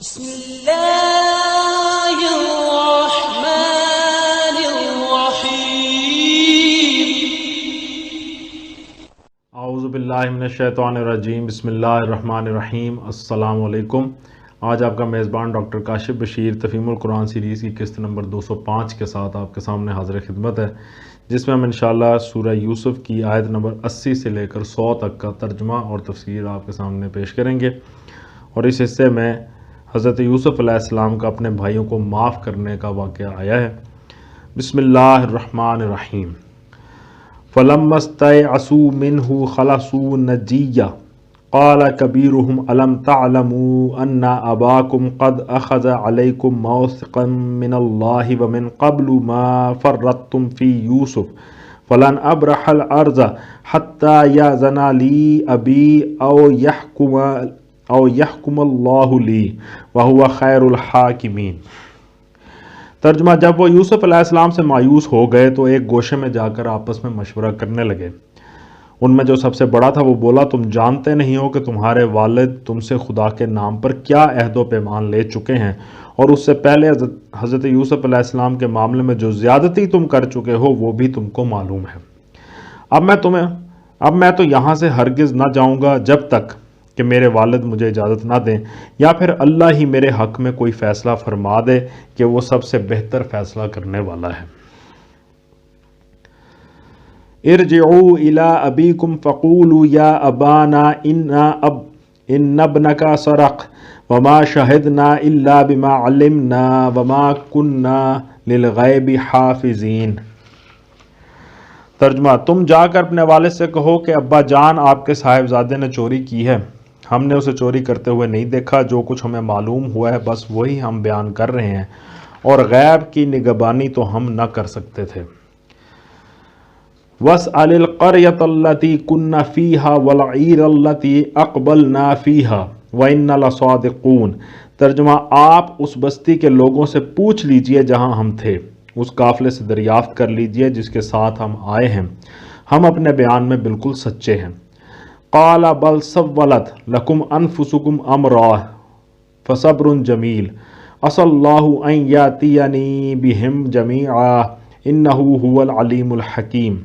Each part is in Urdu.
بسم اللہ الرحمن الرحیم۔ اعوذ باللہ من الشیطان الرجیم، بسم اللہ الرحمن الرحیم۔ السلام علیکم۔ آج آپ کا میزبان ڈاکٹر کاشف بشیر تفہیم القرآن سیریز کی قسط نمبر 205 کے ساتھ آپ کے سامنے حاضر خدمت ہے، جس میں ہم انشاءاللہ سورہ یوسف کی آیت نمبر 80 سے لے کر 100 تک کا ترجمہ اور تفسیر آپ کے سامنے پیش کریں گے، اور اس حصے میں حضرت یوسف علیہ السلام کا اپنے بھائیوں کو معاف کرنے کا واقعہ آیا ہے۔ بسم اللہ الرحمن الرحیم۔ فَلَمَّا اسْتَيْأَسُوا مِنْهُ خَلَصُوا نَجِيًّا قَالَ كَبِيرُهُمْ أَلَمْ تَعْلَمُوا أَنَّ أَبَاكُمْ قَدْ أَخَذَ عَلَيْكُمْ مَوْثِقًا مِّنَ اللَّهِ وَمِنْ قَبْلُ مَا فَرَّطتُمْ فِي يُوسُفَ فَلَنْ أَبْرَحَ الْأَرْضَ حَتَّى يَأْذَنَ لِي أَبِي أَوْ يَحْكُمَ اللَّهُ لِي وَهُوَ خَيْرُ الْحَاكِمِينَ۔ ترجمہ: جب وہ یوسف علیہ السلام سے مایوس ہو گئے تو ایک گوشے میں جا کر آپس میں مشورہ کرنے لگے۔ ان میں جو سب سے بڑا تھا وہ بولا، تم جانتے نہیں ہو کہ تمہارے والد تم سے خدا کے نام پر کیا عہد و پیمان لے چکے ہیں، اور اس سے پہلے حضرت یوسف علیہ السلام کے معاملے میں جو زیادتی تم کر چکے ہو وہ بھی تم کو معلوم ہے۔ اب میں تو یہاں سے ہرگز نہ جاؤں گا جب تک کہ میرے والد مجھے اجازت نہ دیں، یا پھر اللہ ہی میرے حق میں کوئی فیصلہ فرما دے کہ وہ سب سے بہتر فیصلہ کرنے والا ہے۔ ارجعوا الى ابیکم فقولوا یا ابانا ان ابنک سرق وما شہدنا الا بما علمنا وما كنا للغیب حافظین۔ ترجمہ: تم جا کر اپنے والد سے کہو کہ ابا جان آپ کے صاحبزادے نے چوری کی ہے، ہم نے اسے چوری کرتے ہوئے نہیں دیکھا، جو کچھ ہمیں معلوم ہوا ہے بس وہی ہم بیان کر رہے ہیں، اور غیب کی نگہبانی تو ہم نہ کر سکتے تھے۔ وَاسْأَلِ الْقَرْيَةَ الَّتِي كُنَّا فِيهَا وَالْعِيرَ الَّتِي أَقْبَلْنَا فِيهَا وَإِنَّا لَصَادِقُونَ۔ ترجمہ: آپ اس بستی کے لوگوں سے پوچھ لیجئے جہاں ہم تھے، اس قافلے سے دریافت کر لیجئے جس کے ساتھ ہم آئے ہیں، ہم اپنے بیان میں بالکل سچے ہیں۔ قَالَ بَلْ سَوَّلَتْ لَكُمْ أَنفُسُكُمْ أَمْرًا فَصَبْرٌ جَمِيلٌ عَسَى اللَّهُ أَن يَأْتِيَنِي بِهِمْ جَمِيعًا إِنَّهُ هُوَ الْعَلِيمُ الْحَكِيمُ۔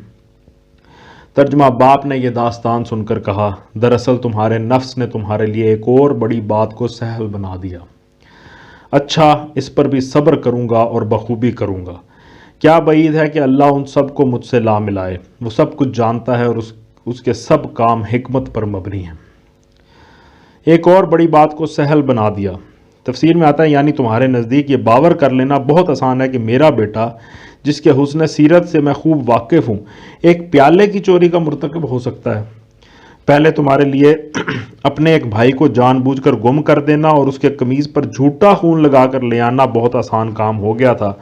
ترجمہ: باپ نے یہ داستان سن کر کہا، دراصل تمہارے نفس نے تمہارے لیے ایک اور بڑی بات کو سہل بنا دیا۔ اچھا، اس پر بھی صبر کروں گا اور بخوبی کروں گا۔ کیا بعید ہے کہ اللہ ان سب کو مجھ سے لا ملائے، وہ سب کچھ جانتا ہے اور اس کے سب کام حکمت پر مبنی ہیں۔ ایک اور بڑی بات کو سہل بنا دیا، تفسیر میں آتا ہے یعنی تمہارے نزدیک یہ باور کر لینا بہت آسان ہے کہ میرا بیٹا، جس کے حسن سیرت سے میں خوب واقف ہوں، ایک پیالے کی چوری کا مرتکب ہو سکتا ہے۔ پہلے تمہارے لیے اپنے ایک بھائی کو جان بوجھ کر گم کر دینا اور اس کے قمیض پر جھوٹا خون لگا کر لے آنا بہت آسان کام ہو گیا تھا،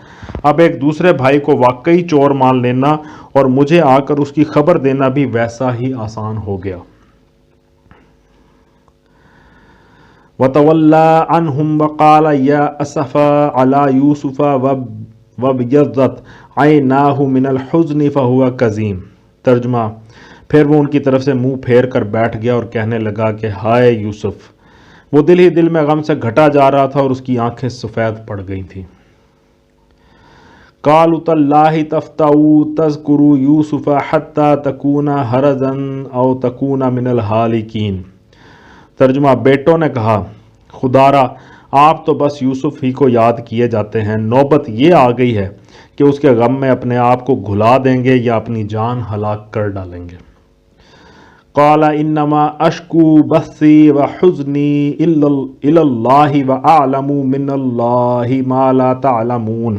اب ایک دوسرے بھائی کو واقعی چور مان لینا اور مجھے آ کر اس کی خبر دینا بھی ویسا ہی آسان ہو گیا۔ وَتَوَلَّى عَنْهُمْ وَقَالَ يَا أَسَفَا عَلَى يُوسُفَ وَابْيَضَّتْ عَيْنَاهُ مِنَ الْحُزْنِ فَهُوَ كَظِيمٌ۔ ترجمہ: پھر وہ ان کی طرف سے منہ پھیر کر بیٹھ گیا اور کہنے لگا کہ ہائے یوسف، وہ دل ہی دل میں غم سے گھٹا جا رہا تھا اور اس کی آنکھیں سفید پڑ گئی تھیں۔ قَالُوا تَاللَّهِ تَفْتَأُ تَذْكُرُ يُوسُفَ حَتَّى تَكُونَ هَرَزًا أَوْ تَكُونَ مِنَ الْهَالِكِينَ۔ ترجمہ: بیٹوں نے کہا، خدارا آپ تو بس یوسف ہی کو یاد کیے جاتے ہیں، نوبت یہ آ گئی ہے کہ اس کے غم میں اپنے آپ کو گھلا دیں گے یا اپنی جان ہلاک کر ڈالیں گے۔ قال انما اشکو بثی وحزنی الی اللہ واعلم من اللہ ما لا تعلمون۔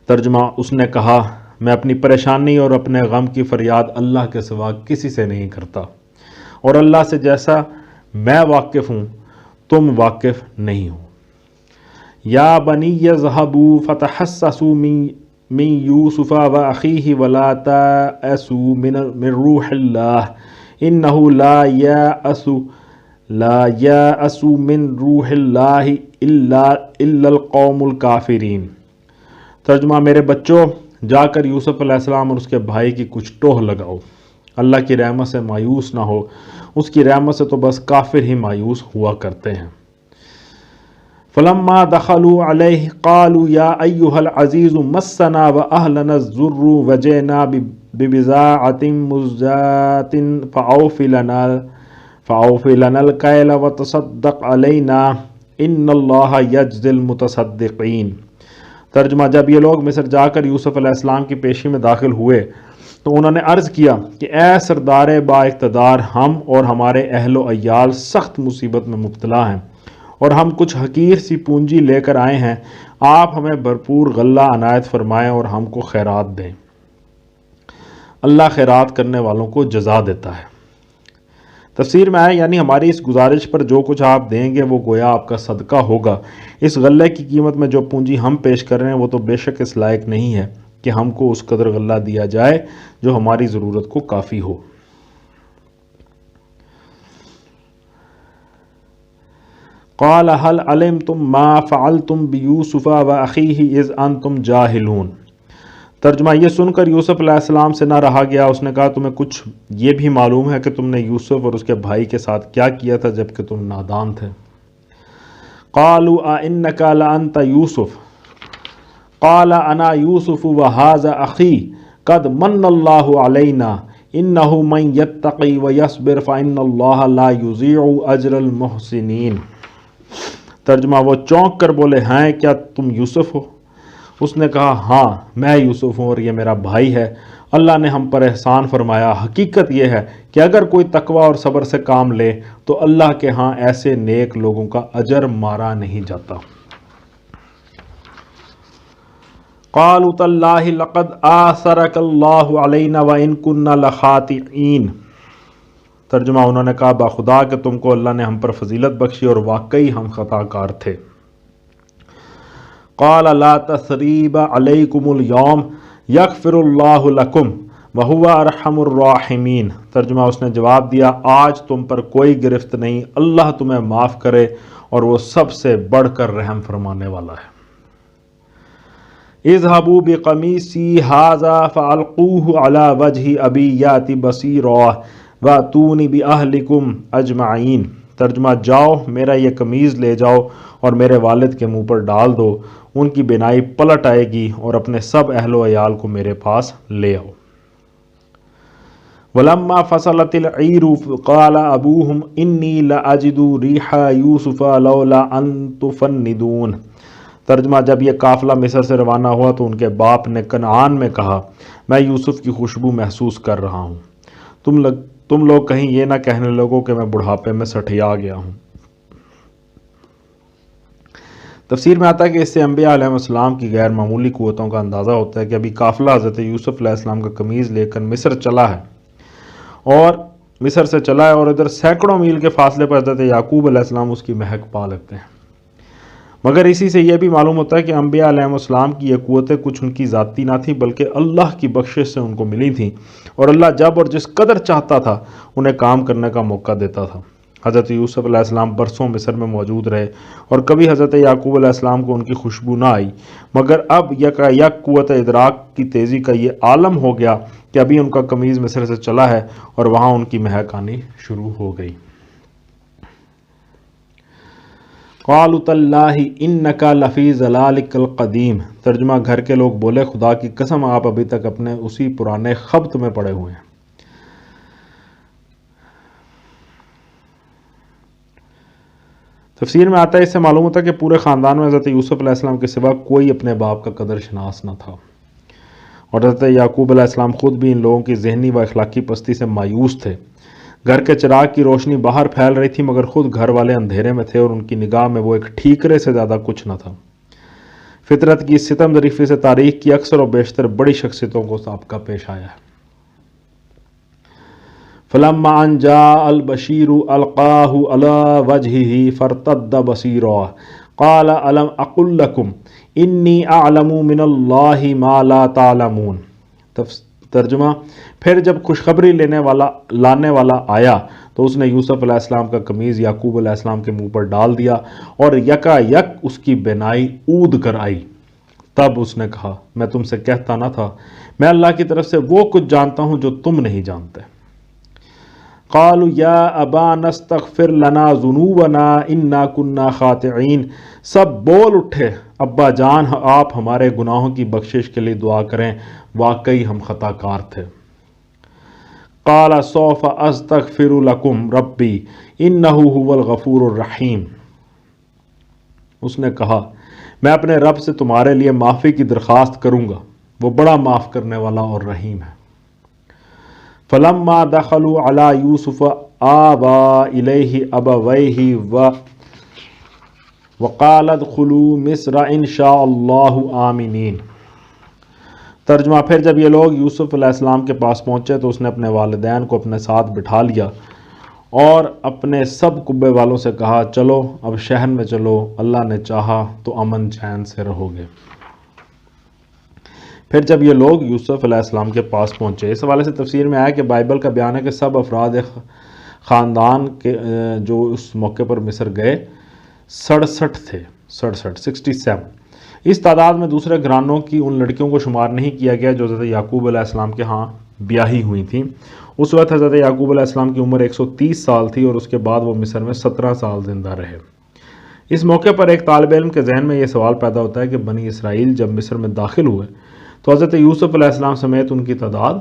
ترجمہ: اس نے کہا، میں اپنی پریشانی اور اپنے غم کی فریاد اللہ کے سوا کسی سے نہیں کرتا، اور اللہ سے جیسا میں واقف ہوں تم واقف نہیں ہو۔ یا بنی اذهبوا فتحسسوا من یوسف واخیہ ولا تیأسوا من روح اللہ انہ لا ییأس من روح اللہ الا القوم الکافرین۔ ترجمہ: میرے بچوں، جا کر یوسف علیہ السلام اور اس کے بھائی کی کچھ ٹوہ لگاؤ، اللہ کی رحمت سے مایوس نہ ہو، اس کی رحمت سے تو بس کافر ہی مایوس ہوا کرتے ہیں۔ فلما دخلوا علیہ قالوا یا ایہا العزیز مسنا واہلنا الضر وجئنا ببضاعۃ مزجاۃ فأوف لنا الکیل وتصدق علینا ان اللہ یجزی المتصدقین۔ ترجمہ، جب یہ لوگ مصر جا کر یوسف علیہ السلام کی پیشی میں داخل ہوئے تو انہوں نے عرض کیا کہ اے سردار با اقتدار، ہم اور ہمارے اہل و عیال سخت مصیبت میں مبتلا ہیں اور ہم کچھ حقیر سی پونجی لے کر آئے ہیں، آپ ہمیں بھرپور غلہ عنایت فرمائیں اور ہم کو خیرات دیں، اللہ خیرات کرنے والوں کو جزا دیتا ہے۔ تفسیر میں آیا یعنی ہماری اس گزارش پر جو کچھ آپ دیں گے وہ گویا آپ کا صدقہ ہوگا۔ اس غلے کی قیمت میں جو پونجی ہم پیش کر رہے ہیں وہ تو بے شک اس لائق نہیں ہے کہ ہم کو اس قدر غلہ دیا جائے جو ہماری ضرورت کو کافی ہو۔ قال هل علمتم ما فعلتم بيوسف واخيه اذ انتم جاهلون۔ ترجمہ، یہ سن کر یوسف علیہ السلام سے نہ رہا گیا، اس نے کہا تمہیں کچھ یہ بھی معلوم ہے کہ تم نے یوسف اور اس کے بھائی کے ساتھ کیا کیا تھا جبکہ تم نادان تھے؟ قالوا انك لانت يوسف قال انا يوسف وهذا اخي قد من الله علينا انه من يتقي ويصبر فان الله لا يضيع اجر المحسنين۔ ترجمہ، وہ چونک کر بولے ہیں کیا تم یوسف ہو؟ اس نے کہا ہاں میں یوسف ہوں اور یہ میرا بھائی ہے، اللہ نے ہم پر احسان فرمایا، حقیقت یہ ہے کہ اگر کوئی تقوی اور صبر سے کام لے تو اللہ کے ہاں ایسے نیک لوگوں کا اجر مارا نہیں جاتا۔ قالوا تاللہ لقد آثرک اللہ علینا وان کنا لخاطئین۔ ترجمہ، انہوں نے کہا باخدا کہ تم کو اللہ نے ہم پر فضیلت بخشی اور واقعی ہم خطا کار تھے۔ قال لا تثریب علیکم اليوم یغفر اللہ لکم وہو ارحم الراحمین۔ ترجمہ، اس نے جواب دیا آج تم پر کوئی گرفت نہیں، اللہ تمہیں معاف کرے اور وہ سب سے بڑھ کر رحم فرمانے والا ہے۔ اذهبوا بقمیصی ھذا فالقوه علی وجہ ابی یأتی بصیرا واتونی باہلکم اجمعین۔ ترجمہ، جاؤ میرا یہ قمیض لے جاؤ اور میرے والد کے منہ پر ڈال دو، ان کی بینائی پلٹ آئے گی اور اپنے سب اہل و عیال کو میرے پاس لے آؤ۔ ولما فصلت العیر قال ابوہم انی لاجد ریح یوسف لولا ان تفندون۔ ترجمہ، جب یہ قافلہ مصر سے روانہ ہوا تو ان کے باپ نے کنعان میں کہا میں یوسف کی خوشبو محسوس کر رہا ہوں، تم لوگ کہیں یہ نہ کہنے لگو کہ میں بڑھاپے میں سٹھیا گیا ہوں۔ تفسیر میں آتا ہے کہ اس سے انبیاء علیہ السلام کی غیر معمولی قوتوں کا اندازہ ہوتا ہے کہ ابھی قافلہ حضرت یوسف علیہ السلام کا قمیض لے کر مصر چلا ہے اور ادھر سینکڑوں میل کے فاصلے پر حضرت یعقوب علیہ السلام اس کی مہک پا لیتے ہیں۔ مگر اسی سے یہ بھی معلوم ہوتا ہے کہ انبیاء علیہ السلام کی یہ قوتیں کچھ ان کی ذاتی نہ تھیں بلکہ اللہ کی بخشش سے ان کو ملی تھیں، اور اللہ جب اور جس قدر چاہتا تھا انہیں کام کرنے کا موقع دیتا تھا۔ حضرت یوسف علیہ السلام برسوں مصر میں موجود رہے اور کبھی حضرت یعقوب علیہ السلام کو ان کی خوشبو نہ آئی، مگر اب یک قوت ادراک کی تیزی کا یہ عالم ہو گیا کہ ابھی ان کا قمیض مصر سے چلا ہے اور وہاں ان کی مہک آنی شروع ہو گئی۔ قالوا تاللہ انک لفی ضلالک القدیم۔ ترجمہ، گھر کے لوگ بولے خدا کی قسم آپ ابھی تک اپنے اسی پرانے خبط میں پڑے ہوئے ہیں۔ تفسیر میں آتا ہے اس سے معلوم ہوتا ہے کہ پورے خاندان میں حضرت یوسف علیہ السلام کے سوا کوئی اپنے باپ کا قدر شناس نہ تھا، اور حضرت یعقوب علیہ السلام خود بھی ان لوگوں کی ذہنی و اخلاقی پستی سے مایوس تھے۔ گھر کے چراغ کی روشنی باہر پھیل رہی تھی مگر خود گھر والے اندھیرے میں تھے اور ان کی نگاہ میں وہ ایک ٹھیکرے سے زیادہ کچھ نہ تھا۔ فطرت کی ستم ظریفی سے تاریخ کی اکثر و بیشتر بڑی شخصیتوں کو سابقہ پیش آیا ہے۔ فلما ان جاء البشیر القاہ علی وجہہ فارتد بصیرا قال الم اقل لکم انی اعلم من اللہ ما لا تعلمون۔ ترجمہ، پھر جب خوشخبری لانے والا آیا تو اس نے یوسف علیہ السلام کا قمیض یعقوب علیہ السلام کے منہ پر ڈال دیا اور یکا یک اس کی بینائی اود کر آئی۔ تب اس نے کہا میں تم سے کہتا نہ تھا میں اللہ کی طرف سے وہ کچھ جانتا ہوں جو تم نہیں جانتے۔ قالوا یا ابانا استغفر لنا ذنوبنا انا كنا خاطئین، سب بول اٹھے ابا جان آپ ہمارے گناہوں کی بخشش کے لیے دعا کریں، واقعی ہم خطا کار تھے۔ قال سوف استغفر لکم ربی انہ هو الغفور الرحیم، اس نے کہا میں اپنے رب سے تمہارے لیے معافی کی درخواست کروں گا، وہ بڑا معاف کرنے والا اور رحیم ہے۔ فلما دخلوا على یوسف آوى الیہ ابویہ وقال ادخلوا مصر ان شاء اللہ آمنین۔ ترجمہ، پھر جب یہ لوگ یوسف علیہ السلام کے پاس پہنچے تو اس نے اپنے والدین کو اپنے ساتھ بٹھا لیا اور اپنے سب قبے والوں سے کہا چلو اب شہر میں چلو، اللہ نے چاہا تو امن چین سے رہو گے۔ پھر جب یہ لوگ یوسف علیہ السلام کے پاس پہنچے، اس حوالے سے تفسیر میں آیا کہ بائبل کا بیان ہے کہ سب افراد خاندان کے جو اس موقع پر مصر گئے 67 تھے، 67۔ اس تعداد میں دوسرے گھرانوں کی ان لڑکیوں کو شمار نہیں کیا گیا جو حضرت یعقوب علیہ السلام کے ہاں بیاہی ہوئی تھیں۔ اس وقت حضرت یعقوب علیہ السلام کی عمر 130 سال تھی اور اس کے بعد وہ مصر میں 17 سال زندہ رہے۔ اس موقع پر ایک طالب علم کے ذہن میں یہ سوال پیدا ہوتا ہے کہ بنی اسرائیل جب مصر میں داخل ہوئے تو حضرت یوسف علیہ السلام سمیت ان کی تعداد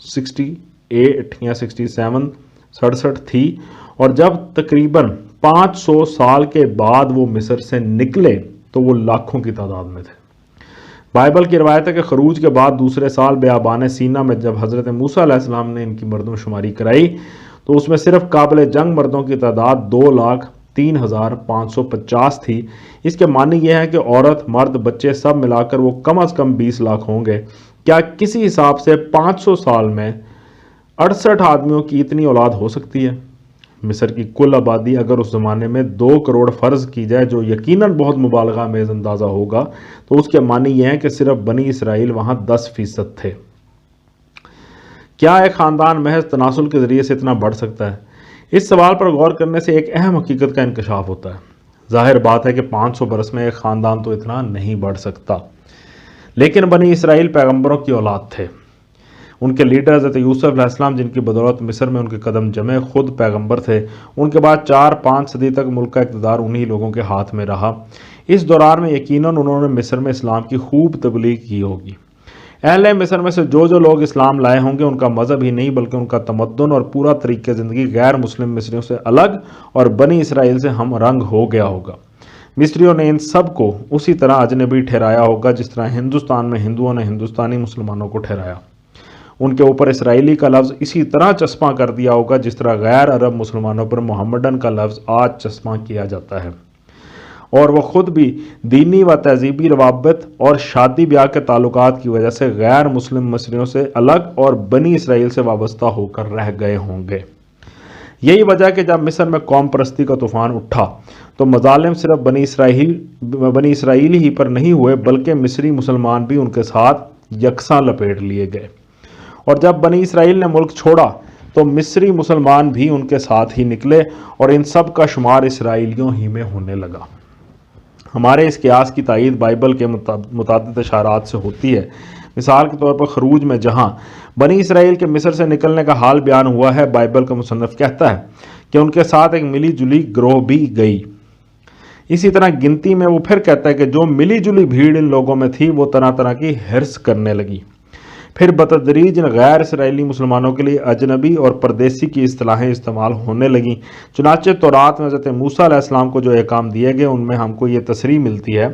68 یا 67 تھی، اور جب تقریباً 500 سال کے بعد وہ مصر سے نکلے تو وہ لاکھوں کی تعداد میں تھے۔ بائبل کی روایت ہے کہ خروج کے بعد دوسرے سال بیابان سینا میں جب حضرت موسیٰ علیہ السلام نے ان کی مردم شماری کرائی تو اس میں صرف قابل جنگ مردوں کی تعداد 2,03,550 تھی۔ اس کے معنی یہ ہے کہ عورت، مرد، بچے سب ملا کر وہ کم از کم 20 لاکھ ہوں گے۔ کیا کسی حساب سے 500 سال میں 68 آدمیوں کی اتنی اولاد ہو سکتی ہے؟ مصر کی کل آبادی اگر اس زمانے میں 2 کروڑ فرض کی جائے، جو یقیناً بہت مبالغہ میز اندازہ ہوگا، تو اس کے معنی یہ ہے کہ صرف بنی اسرائیل وہاں 10% تھے۔ کیا ایک خاندان محض تناسل کے ذریعے سے اتنا بڑھ سکتا ہے؟ اس سوال پر غور کرنے سے ایک اہم حقیقت کا انکشاف ہوتا ہے۔ ظاہر بات ہے کہ 500 برس میں ایک خاندان تو اتنا نہیں بڑھ سکتا، لیکن بنی اسرائیل پیغمبروں کی اولاد تھے۔ ان کے لیڈر حضرت یوسف علیہ السلام، جن کی بدولت مصر میں ان کے قدم جمے، خود پیغمبر تھے۔ ان کے بعد 4-5 صدی تک ملک کا اقتدار انہی لوگوں کے ہاتھ میں رہا۔ اس دوران میں یقیناً انہوں نے مصر میں اسلام کی خوب تبلیغ کی ہوگی۔ اہل مصر میں سے جو لوگ اسلام لائے ہوں گے، ان کا مذہب ہی نہیں بلکہ ان کا تمدن اور پورا طریقہ زندگی غیر مسلم مصریوں سے الگ اور بنی اسرائیل سے ہم رنگ ہو گیا ہوگا۔ مصریوں نے ان سب کو اسی طرح اجنبی ٹھہرایا ہوگا جس طرح ہندوستان میں ہندوؤں نے ہندوستانی مسلمانوں کو ٹھہرایا۔ ان کے اوپر اسرائیلی کا لفظ اسی طرح چسپاں کر دیا ہوگا جس طرح غیر عرب مسلمانوں پر محمدن کا لفظ آج چسپاں کیا جاتا ہے، اور وہ خود بھی دینی و تہذیبی روابط اور شادی بیاہ کے تعلقات کی وجہ سے غیر مسلم مصریوں سے الگ اور بنی اسرائیل سے وابستہ ہو کر رہ گئے ہوں گے۔ یہی وجہ کہ جب مصر میں قوم پرستی کا طوفان اٹھا تو مظالم صرف بنی اسرائیلی ہی پر نہیں ہوئے بلکہ مصری مسلمان بھی ان کے ساتھ یکساں لپیٹ لیے گئے، اور جب بنی اسرائیل نے ملک چھوڑا تو مصری مسلمان بھی ان کے ساتھ ہی نکلے اور ان سب کا شمار اسرائیلیوں ہی میں ہونے لگا۔ ہمارے اس قیاس کی تائید بائبل کے متعدد اشارات سے ہوتی ہے۔ مثال کے طور پر خروج میں جہاں بنی اسرائیل کے مصر سے نکلنے کا حال بیان ہوا ہے، بائبل کا مصنف کہتا ہے کہ ان کے ساتھ ایک ملی جلی گروہ بھی گئی۔ اسی طرح گنتی میں وہ پھر کہتا ہے کہ جو ملی جلی بھیڑ ان لوگوں میں تھی وہ طرح طرح کی حرص کرنے لگی۔ پھر بتدریج ان غیر اسرائیلی مسلمانوں کے لیے اجنبی اور پردیسی کی اصطلاحیں استعمال ہونے لگیں۔ چنانچہ تورات میں حضرت موسیٰ علیہ السلام کو جو احکام دیے گئے ان میں ہم کو یہ تصریح ملتی ہے،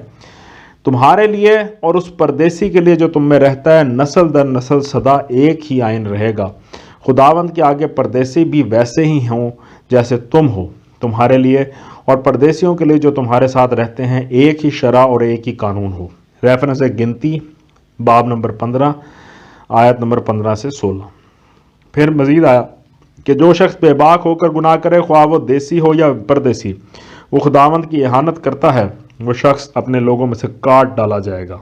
تمہارے لیے اور اس پردیسی کے لیے جو تم میں رہتا ہے نسل در نسل سدا ایک ہی آئین رہے گا۔ خداوند کے آگے پردیسی بھی ویسے ہی ہوں جیسے تم ہو، تمہارے لیے اور پردیسیوں کے لیے جو تمہارے ساتھ رہتے ہیں ایک ہی شرع اور ایک ہی قانون ہو۔ ریفرنس ہے گنتی باب نمبر 15 آیت نمبر 15 سے 16۔ پھر مزید آیا کہ جو شخص بے باک ہو کر گناہ کرے، خواہ وہ دیسی ہو یا پردیسی، وہ خداوند کی اہانت کرتا ہے، وہ شخص اپنے لوگوں میں سے کاٹ ڈالا جائے گا۔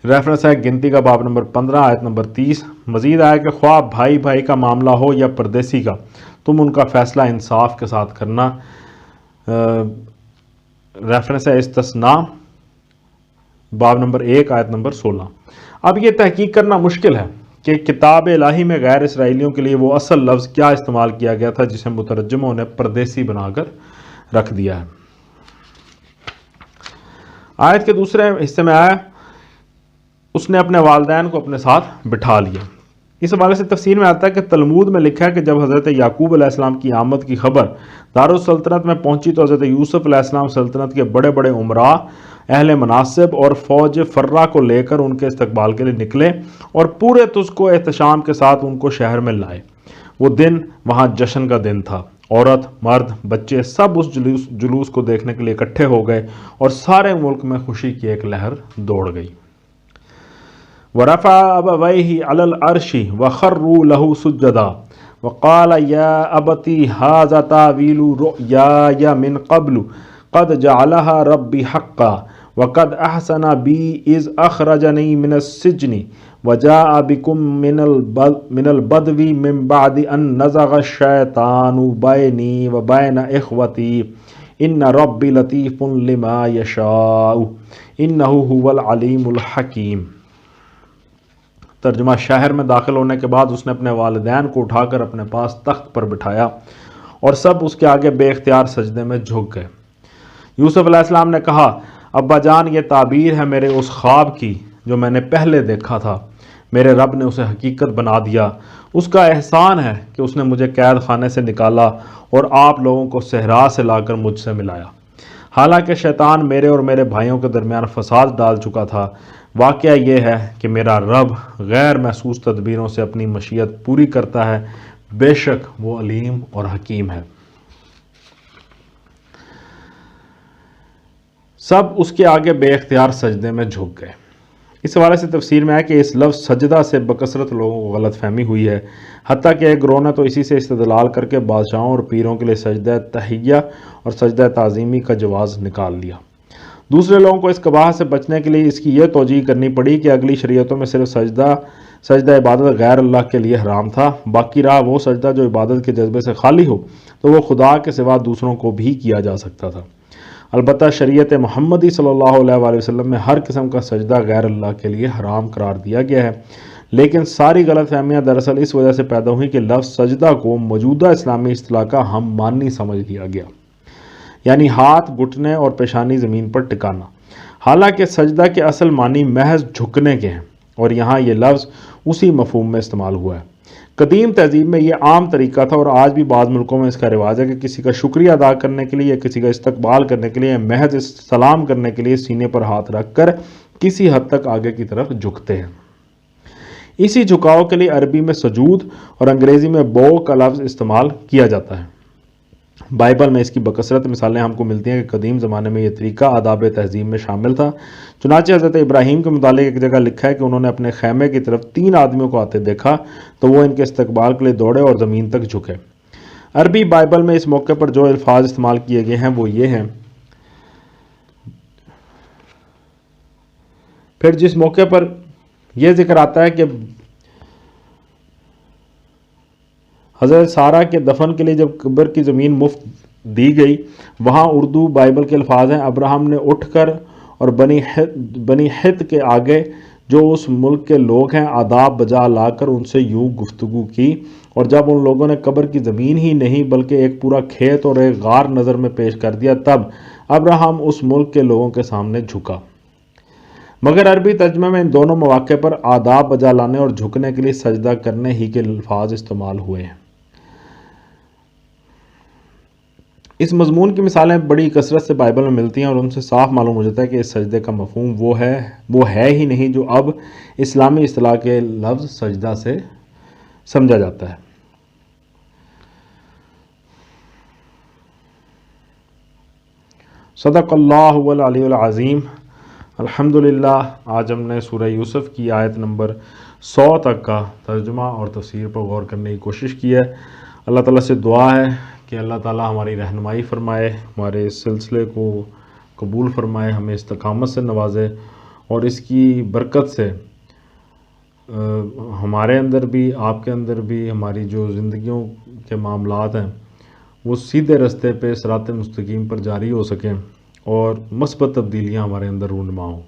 ریفرنس ہے گنتی کا باب نمبر 15 آیت نمبر 30۔ مزید آیا کہ خواہ بھائی بھائی کا معاملہ ہو یا پردیسی کا، تم ان کا فیصلہ انصاف کے ساتھ کرنا۔ ریفرنس ہے استثناء باب نمبر 1 آیت نمبر 16۔ اب یہ تحقیق کرنا مشکل ہے کہ کتاب الہی میں غیر اسرائیلیوں کے لیے وہ اصل لفظ کیا استعمال کیا گیا تھا جسے مترجموں نے پردیسی بنا کر رکھ دیا ہے۔ آیت کے دوسرے حصے میں آیا اس نے اپنے والدین کو اپنے ساتھ بٹھا لیا۔ اس حوالے سے تفسیر میں آتا ہے کہ تلمود میں لکھا ہے کہ جب حضرت یعقوب علیہ السلام کی آمد کی خبر دارالسلطنت میں پہنچی تو حضرت یوسف علیہ السلام سلطنت کے بڑے بڑے عمراء، اہل مناصب اور فوج فرہ کو لے کر ان کے استقبال کے لیے نکلے اور پورے تزک و احتشام کے ساتھ ان کو شہر میں لائے۔ وہ دن وہاں جشن کا دن تھا، عورت، مرد، بچے سب اس جلوس کو دیکھنے کے لیے اکٹھے ہو گئے اور سارے ملک میں خوشی کی ایک لہر دوڑ گئی۔ وَرَفَعَ أَبَوَيْهِ عَلَى الْعَرْشِ وَخَرُّوا لَهُ سُجَّدًا وَقَالَ يَا أَبَتِ هَٰذَا تَأْوِيلُ رُؤْيَايَ مِن قَبْلُ قَدْ جَعَلَهَا رَبِّي حَقًّا وَقَدْ أَحْسَنَ بِي إِذْ أَخْرَجَنِي مِنَ السِّجْنِ وَجَاءَ بِكُم مِّنَ الْبَدْوِ مِن بَعْدِ أَن نَّزَغَ الشَّيْطَانُ بَيْنِي وَبَيْنَ إِخْوَتِي إِنَّ رَبِّي لَطِيفٌ لِّمَا يَشَاءُ إِنَّهُ هُوَ الْعَلِيمُ الْحَكِيمُ۔ ترجمہ: شہر میں داخل ہونے کے بعد اس نے اپنے والدین کو اٹھا کر اپنے پاس تخت پر بٹھایا اور سب اس کے آگے بے اختیار سجدے میں جھک گئے۔ یوسف علیہ السلام نے کہا، ابا جان، یہ تعبیر ہے میرے اس خواب کی جو میں نے پہلے دیکھا تھا۔ میرے رب نے اسے حقیقت بنا دیا۔ اس کا احسان ہے کہ اس نے مجھے قید خانے سے نکالا اور آپ لوگوں کو صحرا سے لا کر مجھ سے ملایا۔ حالانکہ شیطان میرے اور میرے بھائیوں کے درمیان فساد ڈال چکا تھا۔ واقعہ یہ ہے کہ میرا رب غیر محسوس تدبیروں سے اپنی مشیت پوری کرتا ہے، بے شک وہ علیم اور حکیم ہے۔ سب اس کے آگے بے اختیار سجدے میں جھک گئے۔ اس حوالے سے تفسیر میں ہے کہ اس لفظ سجدہ سے بکثرت لوگوں کو غلط فہمی ہوئی ہے، حتیٰ کہ ایک گروہ نے تو اسی سے استدلال کر کے بادشاہوں اور پیروں کے لیے سجدہ تحیہ اور سجدہ تعظیمی کا جواز نکال لیا۔ دوسرے لوگوں کو اس قباح سے بچنے کے لیے اس کی یہ توجیہ کرنی پڑی کہ اگلی شریعتوں میں صرف سجدہ عبادت غیر اللہ کے لیے حرام تھا، باقی رہا وہ سجدہ جو عبادت کے جذبے سے خالی ہو تو وہ خدا کے سوا دوسروں کو بھی کیا جا سکتا تھا۔ البتہ شریعت محمدی صلی اللہ علیہ وآلہ وسلم میں ہر قسم کا سجدہ غیر اللہ کے لیے حرام قرار دیا گیا ہے، لیکن ساری غلط فہمیاں دراصل اس وجہ سے پیدا ہوئی کہ لفظ سجدہ کو موجودہ اسلامی اصطلاح کا ہم مانی سمجھ لیا گیا، یعنی ہاتھ، گھٹنے اور پیشانی زمین پر ٹکانا، حالانکہ سجدہ کے اصل معنی محض جھکنے کے ہیں، اور یہاں یہ لفظ اسی مفہوم میں استعمال ہوا ہے۔ قدیم تہذیب میں یہ عام طریقہ تھا اور آج بھی بعض ملکوں میں اس کا رواج ہے کہ کسی کا شکریہ ادا کرنے کے لیے یا کسی کا استقبال کرنے کے لیے محض سلام کرنے کے لیے سینے پر ہاتھ رکھ کر کسی حد تک آگے کی طرف جھکتے ہیں۔ اسی جھکاؤ کے لیے عربی میں سجود اور انگریزی میں بو کا لفظ استعمال کیا جاتا ہے۔ بائبل میں اس کی بکثرت مثالیں ہم کو ملتی ہیں کہ قدیم زمانے میں یہ طریقہ آداب تہذیب میں شامل تھا۔ چنانچہ حضرت ابراہیم کے متعلق ایک جگہ لکھا ہے کہ انہوں نے اپنے خیمے کی طرف 3 آدمیوں کو آتے دیکھا تو وہ ان کے استقبال کے لیے دوڑے اور زمین تک جھکے۔ عربی بائبل میں اس موقع پر جو الفاظ استعمال کیے گئے ہیں وہ یہ ہیں۔ پھر جس موقع پر یہ ذکر آتا ہے کہ حضرت سارہ کے دفن کے لیے جب قبر کی زمین مفت دی گئی، وہاں اردو بائبل کے الفاظ ہیں، ابراہم نے اٹھ کر اور بنی حت کے آگے جو اس ملک کے لوگ ہیں آداب بجا لا کر ان سے یوں گفتگو کی، اور جب ان لوگوں نے قبر کی زمین ہی نہیں بلکہ ایک پورا کھیت اور ایک غار نظر میں پیش کر دیا، تب ابراہم اس ملک کے لوگوں کے سامنے جھکا۔ مگر عربی ترجمے میں ان دونوں مواقع پر آداب بجا لانے اور جھکنے کے لیے سجدہ کرنے ہی کے الفاظ استعمال ہوئے ہیں۔ اس مضمون کی مثالیں بڑی کثرت سے بائبل میں ملتی ہیں اور ان سے صاف معلوم ہو جاتا ہے کہ اس سجدے کا مفہوم وہ ہے ہی نہیں جو اب اسلامی اصطلاح کے لفظ سجدہ سے سمجھا جاتا ہے۔ صدق اللہ العلی العظیم۔ الحمدللہ، آج ہم نے سورہ یوسف کی آیت نمبر 100 تک کا ترجمہ اور تفسیر پر غور کرنے کی کوشش کی ہے۔ اللہ تعالیٰ سے دعا ہے کہ اللہ تعالیٰ ہماری رہنمائی فرمائے، ہمارے اس سلسلے کو قبول فرمائے، ہمیں استقامت سے نوازے، اور اس کی برکت سے ہمارے اندر بھی، آپ کے اندر بھی، ہماری جو زندگیوں کے معاملات ہیں وہ سیدھے رستے پہ صراط مستقیم پر جاری ہو سکیں اور مثبت تبدیلیاں ہمارے اندر رونما ہوں۔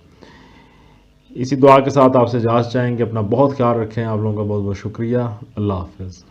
اسی دعا کے ساتھ آپ سے اجازت چاہیں گے. اپنا بہت خیال رکھیں. آپ لوگوں کا بہت بہت شکریہ. اللہ حافظ.